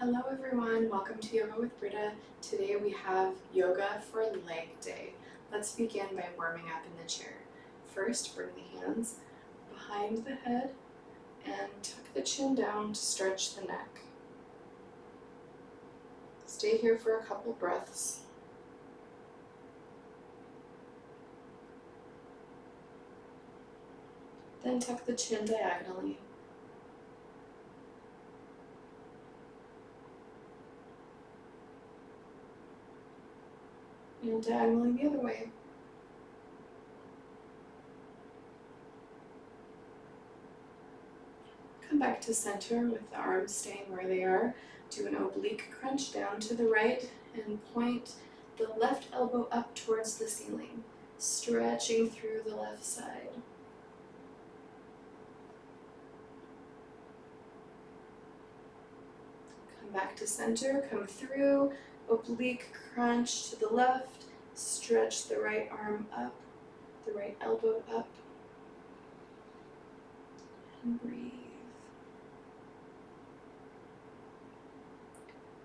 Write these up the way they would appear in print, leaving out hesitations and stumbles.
Hello everyone, welcome to Yoga with Britta. Today we have yoga for leg day. Let's begin by warming up in the chair. First, bring the hands behind the head and tuck the chin down to stretch the neck. Stay here for a couple breaths. Then tuck the chin diagonally. And diagonally the other way. Come back to center with the arms staying where they are. Do an oblique crunch down to the right and point the left elbow up towards the ceiling, stretching through the left side. Come back to center, come through, oblique crunch to the left, stretch the right arm up, the right elbow up, and breathe.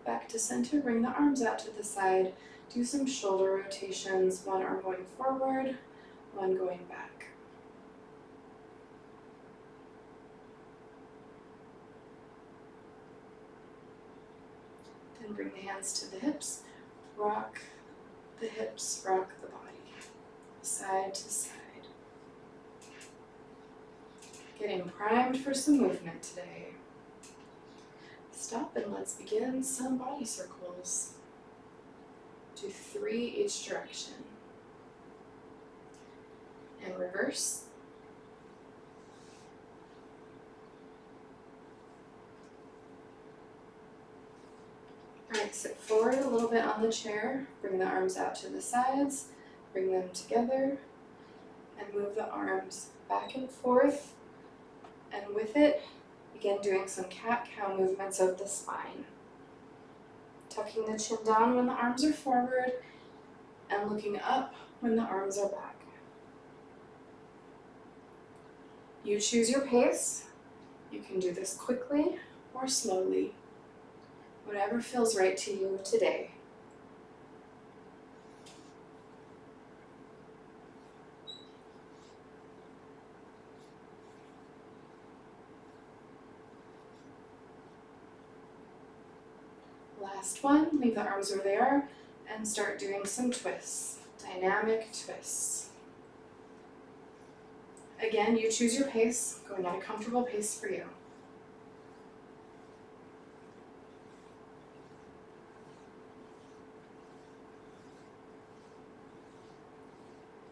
Back to center, bring the arms out to the side, do some shoulder rotations, one arm going forward, one going back. Then bring the hands to the hips, rock the hips, rock the body, side to side. Getting primed for some movement today. Stop and let's begin some body circles. Do 3 each direction. And reverse. Alright, sit forward a little bit on the chair. Bring the arms out to the sides. Bring them together. And move the arms back and forth. And with it, begin doing some cat-cow movements of the spine. Tucking the chin down when the arms are forward and looking up when the arms are back. You choose your pace. You can do this quickly or slowly, whatever feels right to you today. Last one, leave the arms where they are and start doing some twists, dynamic twists. Again, you choose your pace, going at a comfortable pace for you.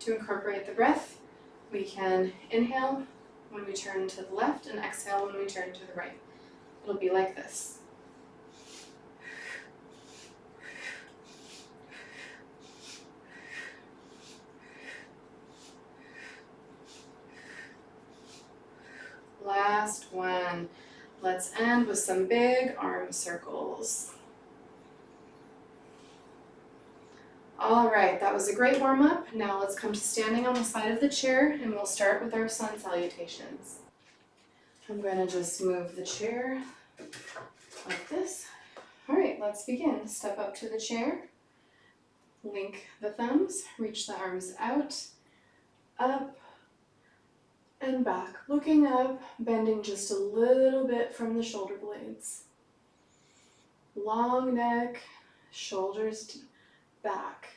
To incorporate the breath, we can inhale when we turn to the left and exhale when we turn to the right. It'll be like this. Last one. Let's end with some big arm circles. All right, that was a great warm-up. Now let's come to standing on the side of the chair and we'll start with our sun salutations. I'm going to just move the chair like this. All right, let's begin. Step up to the chair, link the thumbs, reach the arms out, up, and back, looking up, bending just a little bit from the shoulder blades. Long neck, shoulders back.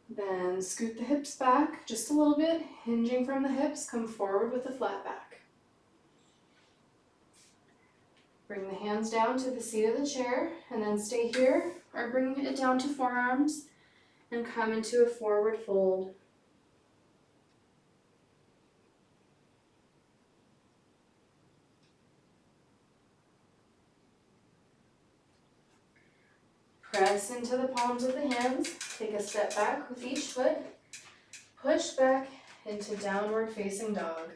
Then scoot the hips back just a little bit, hinging from the hips, come forward with a flat back. Bring the hands down to the seat of the chair and then stay here or bring it down to forearms and come into a forward fold. Press into the palms of the hands, take a step back with each foot, push back into downward facing dog.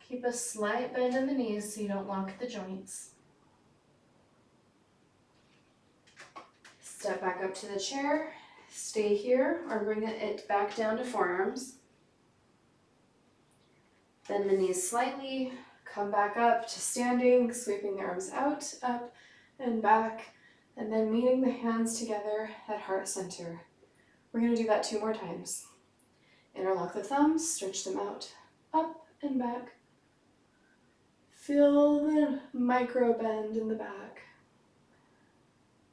Keep a slight bend in the knees so you don't lock the joints. Step back up to the chair, Stay here or bring it back down to forearms. Bend the knees slightly, come back up to standing, sweeping the arms out, up and back, and then meeting the hands together at heart center. We're going to do that 2 more times. Interlock the thumbs, stretch them out, up and back. Feel the micro bend in the back.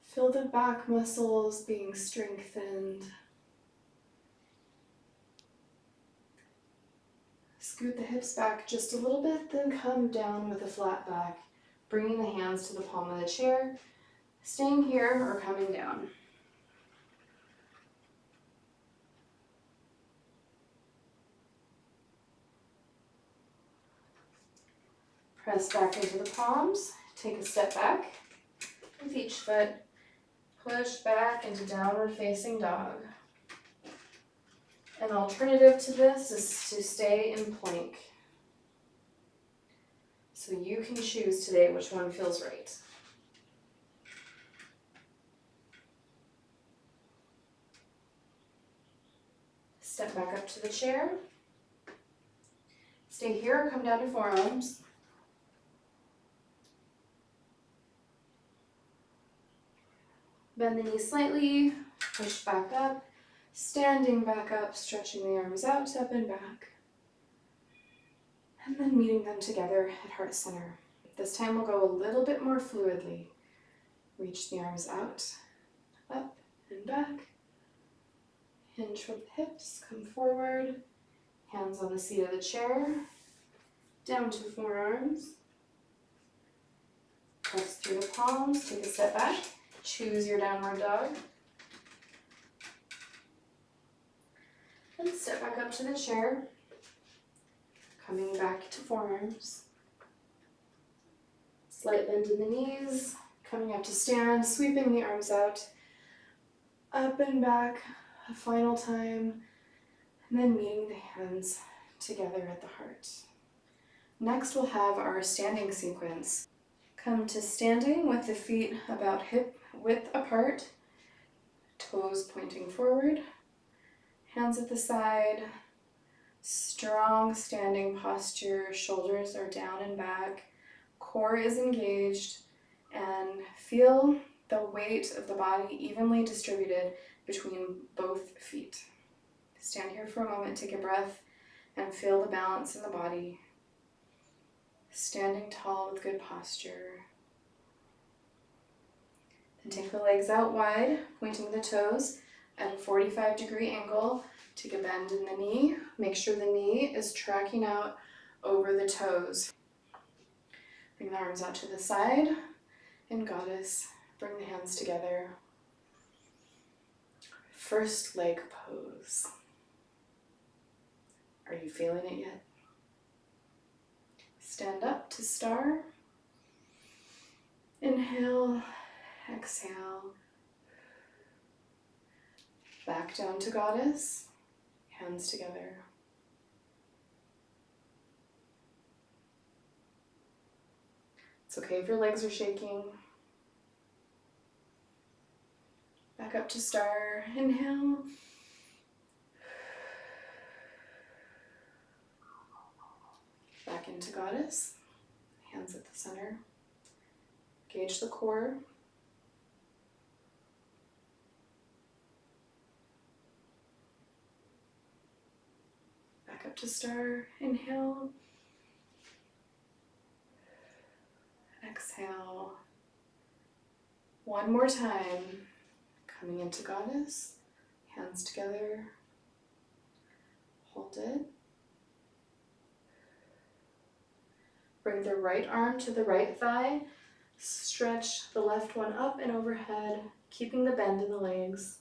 Feel the back muscles being strengthened. Scoot the hips back just a little bit, then come down with a flat back, bringing the hands to the palm of the chair, staying here or coming down. Press back into the palms, take a step back with each foot, push back into downward facing dog. An alternative to this is to stay in plank. So you can choose today which one feels right. Step back up to the chair. Stay here or come down to forearms. Bend the knees slightly, push back up, standing back up, stretching the arms out, up and back. And then meeting them together at heart center. This time we'll go a little bit more fluidly. Reach the arms out, up and back. Hinge with the hips, come forward. Hands on the seat of the chair, down to forearms. Press through the palms, take a step back. Choose your downward dog. And step back up to the chair. Coming back to forearms. Slight bend in the knees. Coming up to stand, sweeping the arms out. Up and back a final time. And then meeting the hands together at the heart. Next we'll have our standing sequence. Come to standing with the feet about hip width apart, toes pointing forward, hands at the side, strong standing posture, shoulders are down and back, core is engaged, and feel the weight of the body evenly distributed between both feet. Stand here for a moment, take a breath, and feel the balance in the body. Standing tall with good posture. Then take the legs out wide, pointing the toes at a 45-degree angle. Take a bend in the knee. Make sure the knee is tracking out over the toes. Bring the arms out to the side. In goddess, bring the hands together. First leg pose. Are you feeling it yet? Stand up to star. Inhale, exhale. Back down to goddess, hands together. It's okay if your legs are shaking. Back up to star, inhale. Back into goddess, hands at the center. Engage the core. Back up to star, inhale. Exhale. One more time. Coming into goddess, hands together. Hold it. Bring the right arm to the right thigh. Stretch the left one up and overhead, keeping the bend in the legs.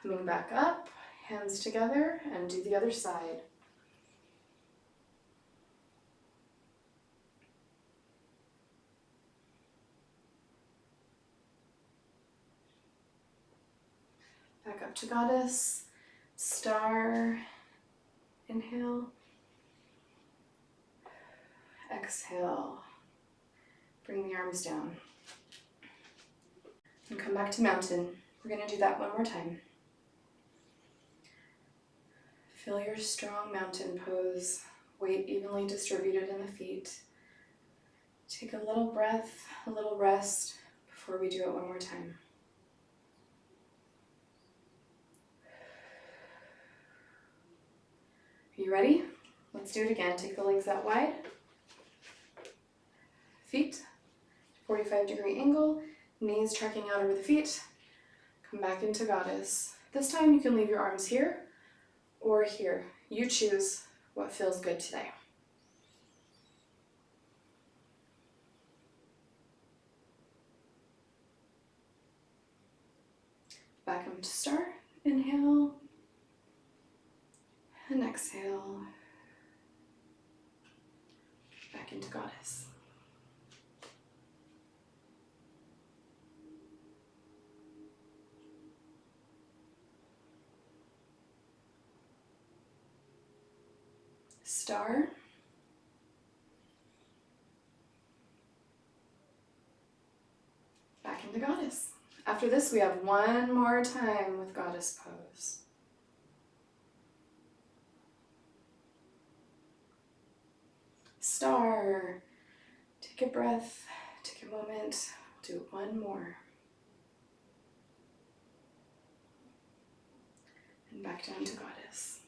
Coming back up, hands together, and do the other side. Back up to goddess, star, inhale, exhale, bring the arms down. And come back to mountain. We're going to do that one more time. Feel your strong mountain pose, weight evenly distributed in the feet. Take a little breath, a little rest before we do it one more time. Are you ready? Let's do it again. Take the legs out wide. Feet, 45-degree angle, knees tracking out over the feet. Come back into goddess. This time you can leave your arms here or here. You choose what feels good today. Back up to star. Inhale and exhale. Back into goddess. Star. Back into goddess. After this, we have one more time with goddess pose. Star. Take a breath, take a moment. We'll do one more. And back down to goddess.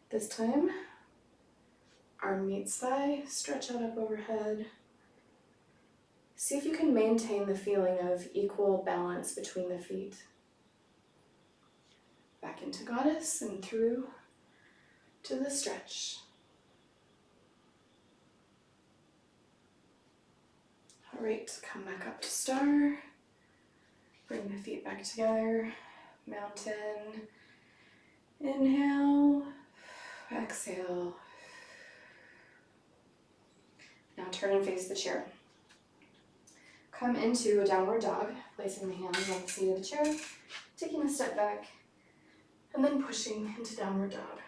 This time, arm meets thigh, stretch out up overhead. See if you can maintain the feeling of equal balance between the feet. Back into goddess and through to the stretch. All right, come back up to star. Bring the feet back together. Mountain. Inhale. Exhale. Now turn and face the chair. Come into a downward dog, placing the hands on the seat of the chair, taking a step back, and then pushing into downward dog.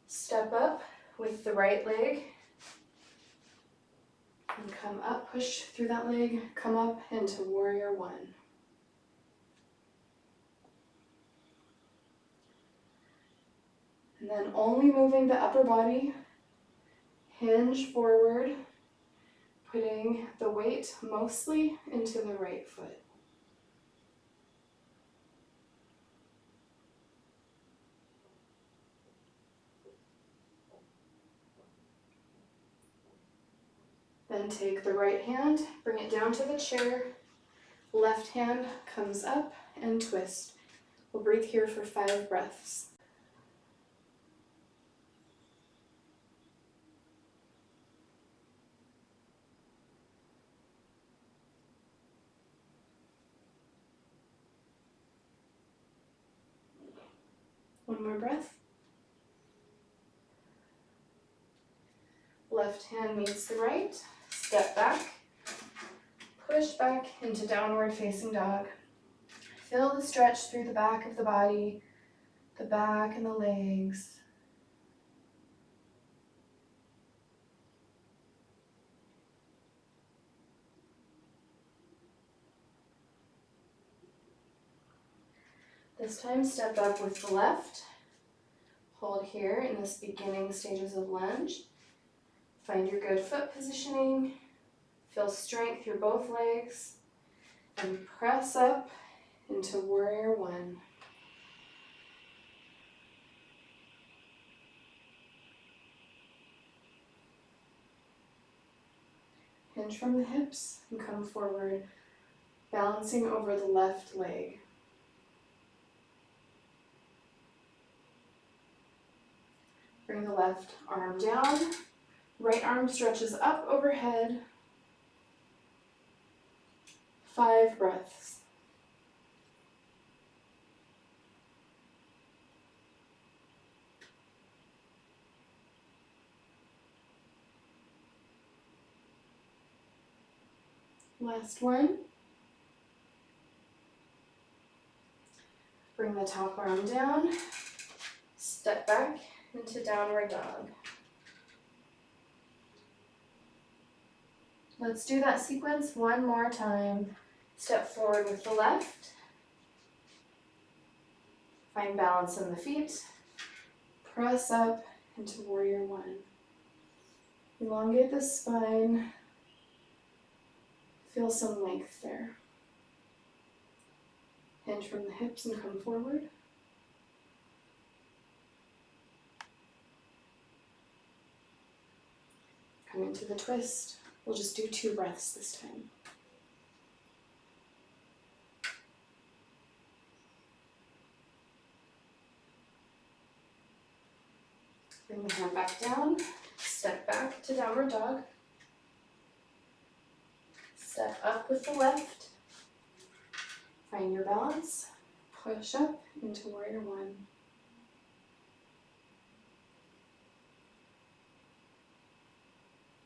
Step up with the right leg, and come up, push through that leg, come up into warrior one. And then only moving the upper body, hinge forward, putting the weight mostly into the right foot. Then take the right hand, bring it down to the chair, left hand comes up and twist. We'll breathe here for 5 breaths. One more breath. Left hand meets the right, step back, push back into downward facing dog. Feel the stretch through the back of the body, the back and the legs. This time step up with the left. Hold here in this beginning stages of lunge. Find your good foot positioning. Feel strength through both legs. And press up into warrior one. Hinge from the hips and come forward, balancing over the left leg. Bring the left arm down, right arm stretches up overhead. 5 breaths. Last one. Bring the top arm down, step back into downward dog. Let's do that sequence one more time. Step forward with the left. Find balance in the feet. Press up into warrior one. Elongate the spine. Feel some length there. Hinge from the hips and come forward. Come into the twist. We'll just do 2 breaths this time. Bring the hand back down. Step back to downward dog. Step up with the left. Find your balance. Push up into warrior one.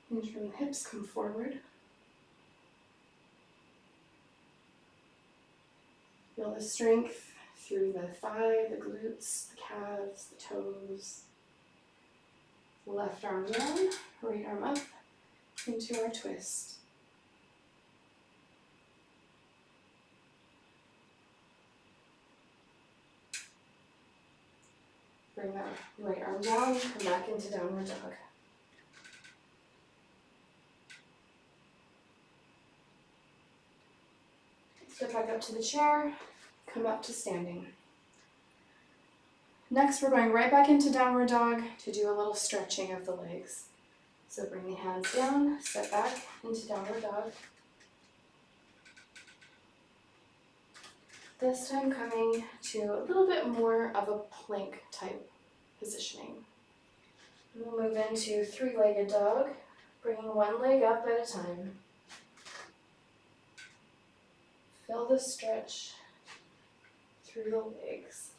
Hinge from the hips, come forward. Feel the strength through the thigh, the glutes, the calves, the toes. Left arm down, right arm up into our twist. Bring that right arm down, come back into downward dog. Step back up to the chair, come up to standing. Next, we're going right back into downward dog to do a little stretching of the legs. So bring the hands down, step back into downward dog. This time coming to a little bit more of a plank type positioning. We'll move into 3-legged dog, bringing one leg up at a time. Feel the stretch through the legs.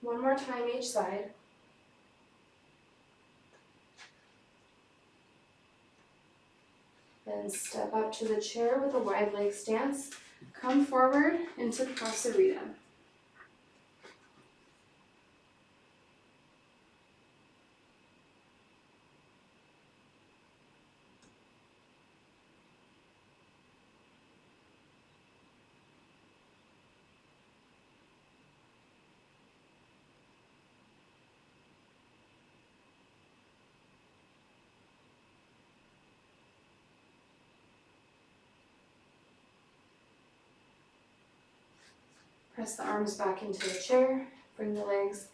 One more time each side. Then step up to the chair with a wide leg stance. Come forward into Prasarita. Press the arms back into the chair, bring the legs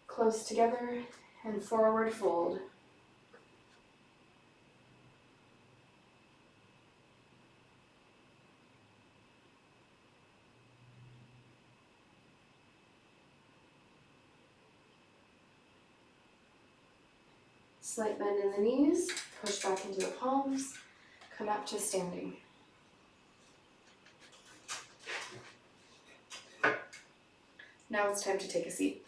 close together, and forward fold. Slight bend in the knees, push back into the palms, come up to standing. Now it's time to take a seat.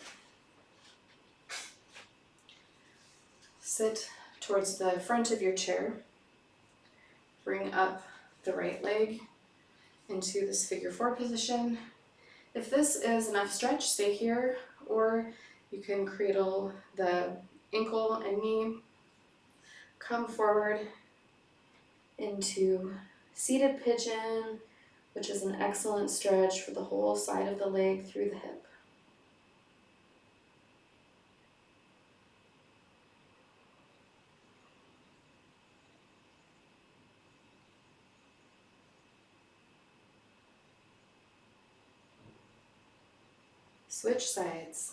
Sit towards the front of your chair. Bring up the right leg into this figure 4 position. If this is enough stretch, stay here, or you can cradle the ankle and knee. Come forward into seated pigeon, which is an excellent stretch for the whole side of the leg through the hip. Switch sides.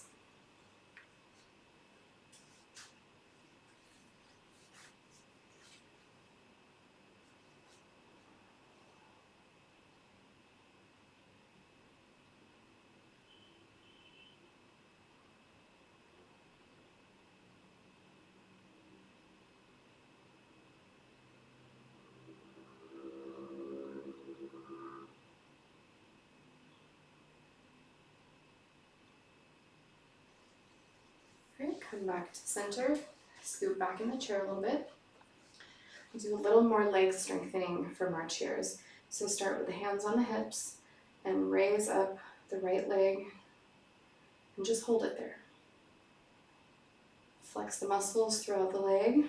Great, come back to center, scoot back in the chair a little bit. We'll do a little more leg strengthening from our chairs. So start with the hands on the hips and raise up the right leg and just hold it there. Flex the muscles throughout the leg.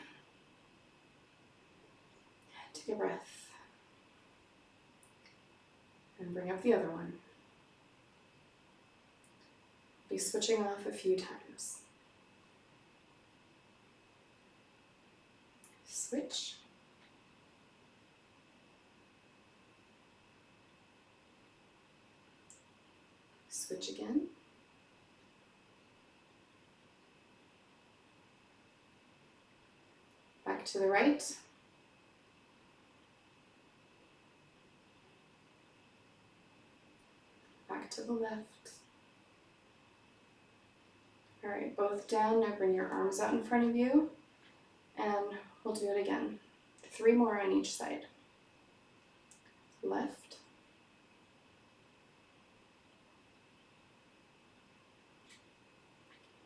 Take a breath. And bring up the other one. Be switching off a few times. Switch. Switch again. Back to the right. Back to the left. All right, both down. Now bring your arms out in front of you, and we'll do it again. 3 more on each side. Left.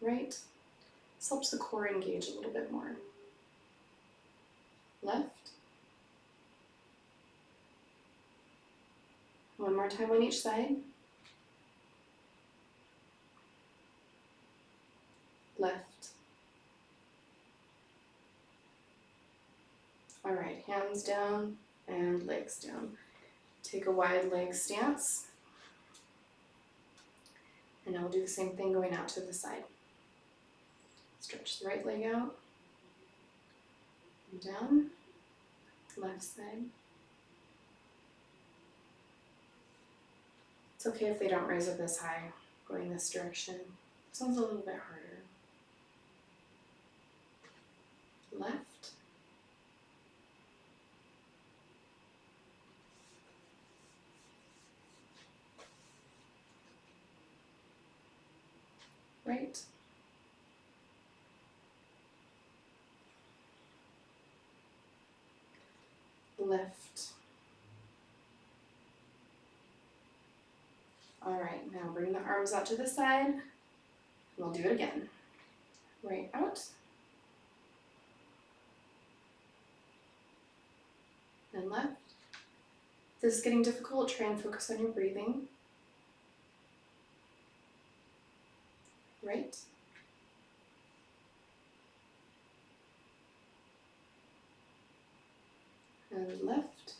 Right. This helps the core engage a little bit more. Left. One more time on each side. Left. All right, hands down and legs down. Take a wide leg stance. And now we'll do the same thing going out to the side. Stretch the right leg out. And down. Left side. It's okay if they don't raise up as high going this direction. This one's a little bit harder. Left. Right. Left. All right, now bring the arms out to the side, and we'll do it again. Right out. And left. If this is getting difficult, try and focus on your breathing. Right. And left.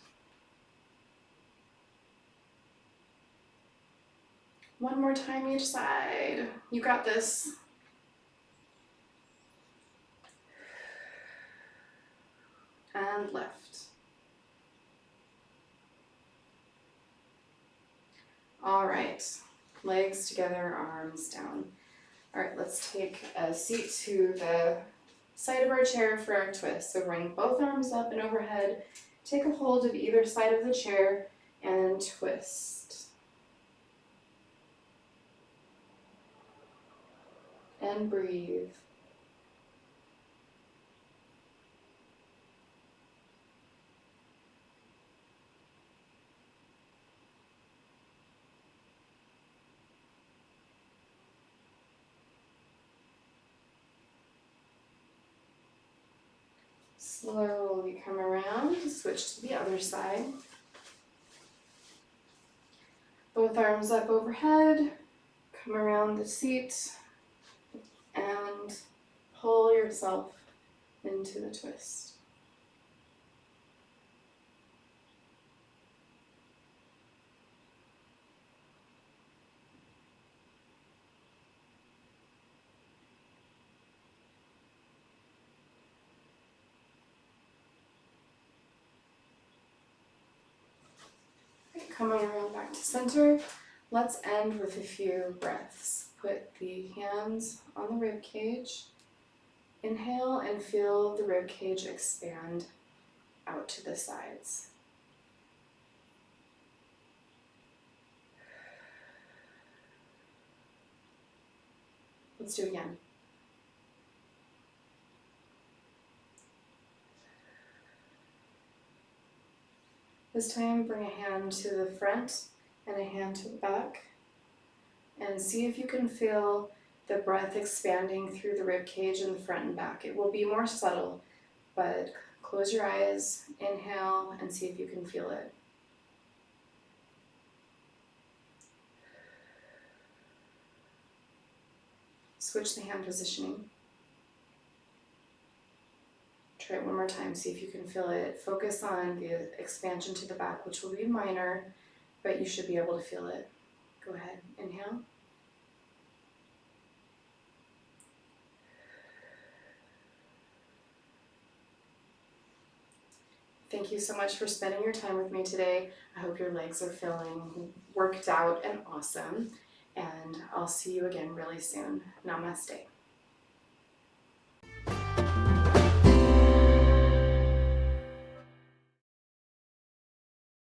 One more time each side. You got this. And left. All right, legs together, arms down. All right, let's take a seat to the side of our chair for our twist. So bring both arms up and overhead. Take a hold of either side of the chair and twist. And breathe. Slowly come around, switch to the other side. Both arms up overhead, come around the seat, and pull yourself into the twist. Coming around back to center, let's end with a few breaths. Put the hands on the rib cage. Inhale and feel the rib cage expand out to the sides. Let's do it again. This time, bring a hand to the front and a hand to the back, and see if you can feel the breath expanding through the rib cage in the front and back. It will be more subtle, but Close your eyes, inhale, and see if you can feel it. Switch the hand positioning. Try it one more time, see if you can feel it. Focus on the expansion to the back, which will be minor, but you should be able to feel it. Go ahead, inhale. Thank you so much for spending your time with me today. I hope your legs are feeling worked out and awesome, and I'll see you again really soon. Namaste.